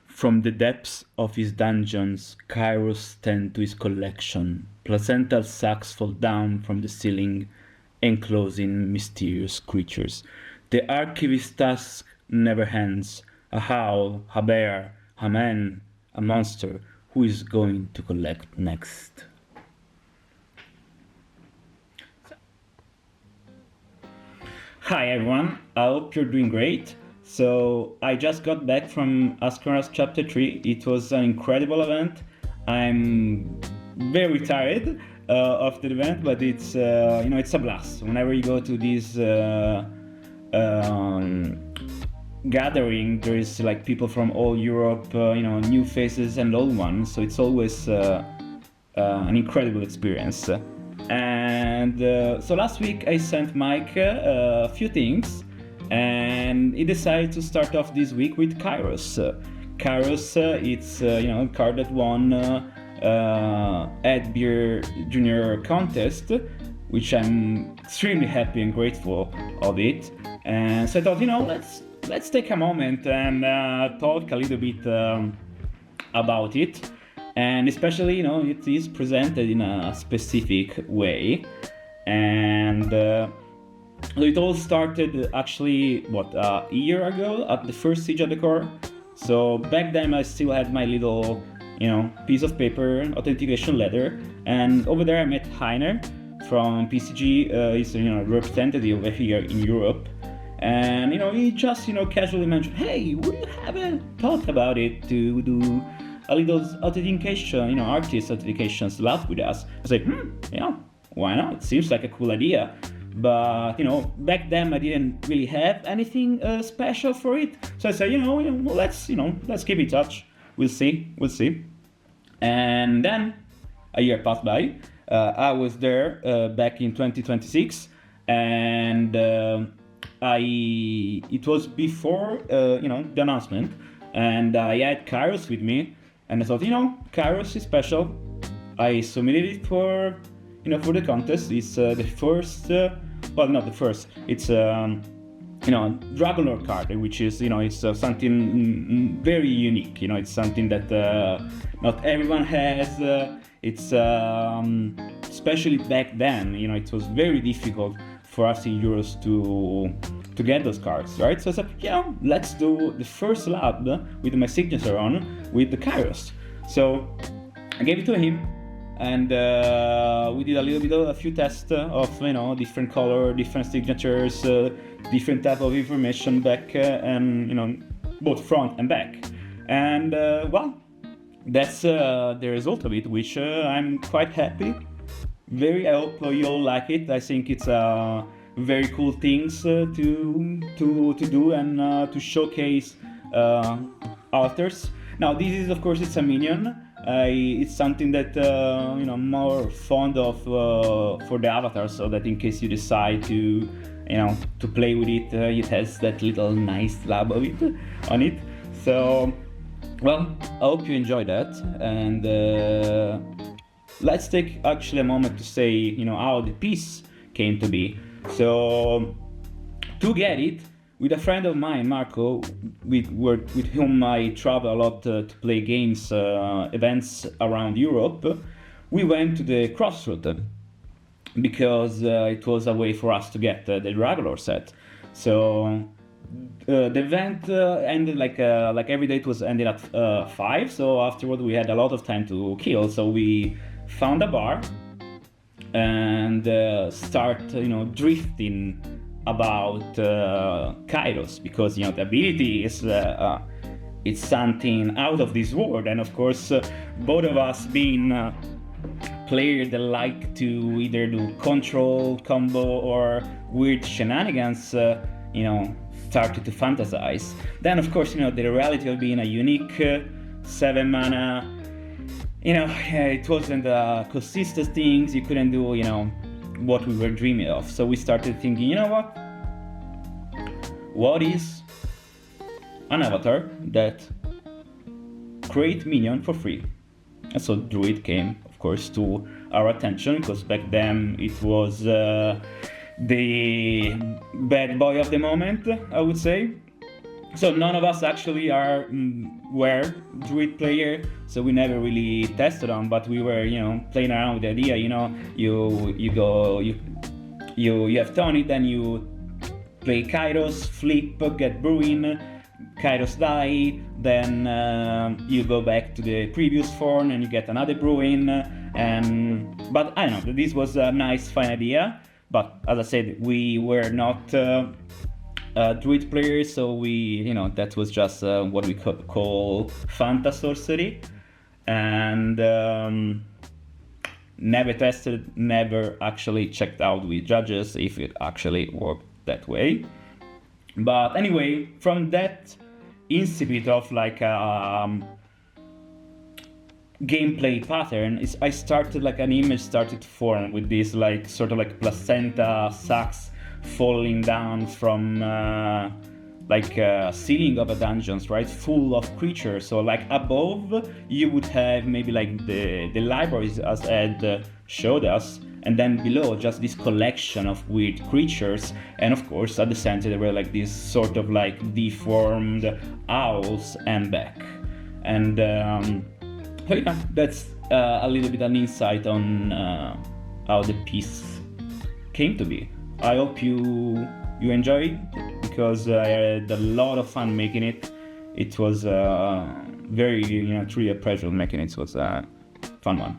From the depths of his dungeons, Kairos tends to his collection. Placental sacs fall down from the ceiling, enclosing mysterious creatures. The archivist's task never ends. A howl, a bear, a man, a monster. Who is going to collect next? Hi everyone, I hope you're doing great. So I just got back from Askarask Chapter 3. It was an incredible event. I'm very tired of the event, but it's it's a blast. Whenever you go to this gathering, there is like people from all Europe, new faces and old ones. So it's always an incredible experience. And so last week I sent Mike a few things, and he decided to start off this week with Kairos. Kairos, it's a card that won Ed Beer Junior contest, which I'm extremely happy and grateful of it. And so I thought, let's take a moment and talk a little bit about it. And especially, it is presented in a specific way. And it all started actually, a year ago at the first Siege at the Core. So back then I still had my little, piece of paper, authentication letter. And over there I met Heiner from PCG. He's a representative over here in Europe. And, he just, casually mentioned, hey, would you haven't thought about it to do a little authentication, artist authentication slab with us? I was like, why not? It seems like a cool idea. But, back then I didn't really have anything special for it. So I said, let's keep in touch. We'll see. And then a year passed by. I was there back in 2026. And it was before, the announcement. And I had Kairos with me. And I thought, Kairos is special. I submitted it for the contest. It's the first, not the first. It's Dragon Lord card, which is, it's something very unique. It's something that not everyone has. It's especially back then. It was very difficult for us in Euros to get those cards, right? So I said, let's do the first lab with my signature on with the Kairos. So I gave it to him, and we did a few tests of different color, different signatures, different type of information back and both front and back. And that's the result of it, which I'm quite happy. I hope you all like it. I think it's very cool things to do and to showcase authors. Now this is, of course, it's a minion. It's something that I'm more fond of for the avatar, so that in case you decide to play with it, it has that little nice slab of it on it. So I hope you enjoy that, and let's take actually a moment to say how the piece came to be. So to get it, with a friend of mine, Marco, with whom I travel a lot to play games, events around Europe, we went to the Crossroad because it was a way for us to get the Dragonlord set. So the event ended like every day. It was ended at 5. So afterward we had a lot of time to kill. So we found a bar and start drifting about Kairos, because the ability is it's something out of this world. And of course both of us being players that like to either do control, combo, or weird shenanigans, started to fantasize. Then of course the reality of being a unique 7 mana, it wasn't the consistent things. You couldn't do what we were dreaming of. So we started thinking, what is an avatar that create minion for free? And so Druid came, of course, to our attention, because back then it was the bad boy of the moment, I would say. So none of us actually were Druid player, so we never really tested on, but we were, playing around with the idea. You have Tony, then you play Kairos, flip, get Bruin, Kairos die, then you go back to the previous form and you get another Bruin. But I don't know, this was a nice, fun idea. But as I said, we were not Druid players, so that was just what we could call Fanta sorcery. And never tested, never actually checked out with judges if it actually worked that way. But anyway, from that incipit of like gameplay pattern, I started like an image started to form with this like sort of like placenta sacs falling down from ceiling of a dungeons, right, full of creatures. So like above you would have maybe like the libraries as Ed showed us, and then below just this collection of weird creatures, and of course at the center there were like these sort of like deformed owls and back. And so yeah, that's a little bit an insight on how the piece came to be. I hope you enjoyed, because I had a lot of fun making it. It was very truly a pleasure making it. It was a fun one.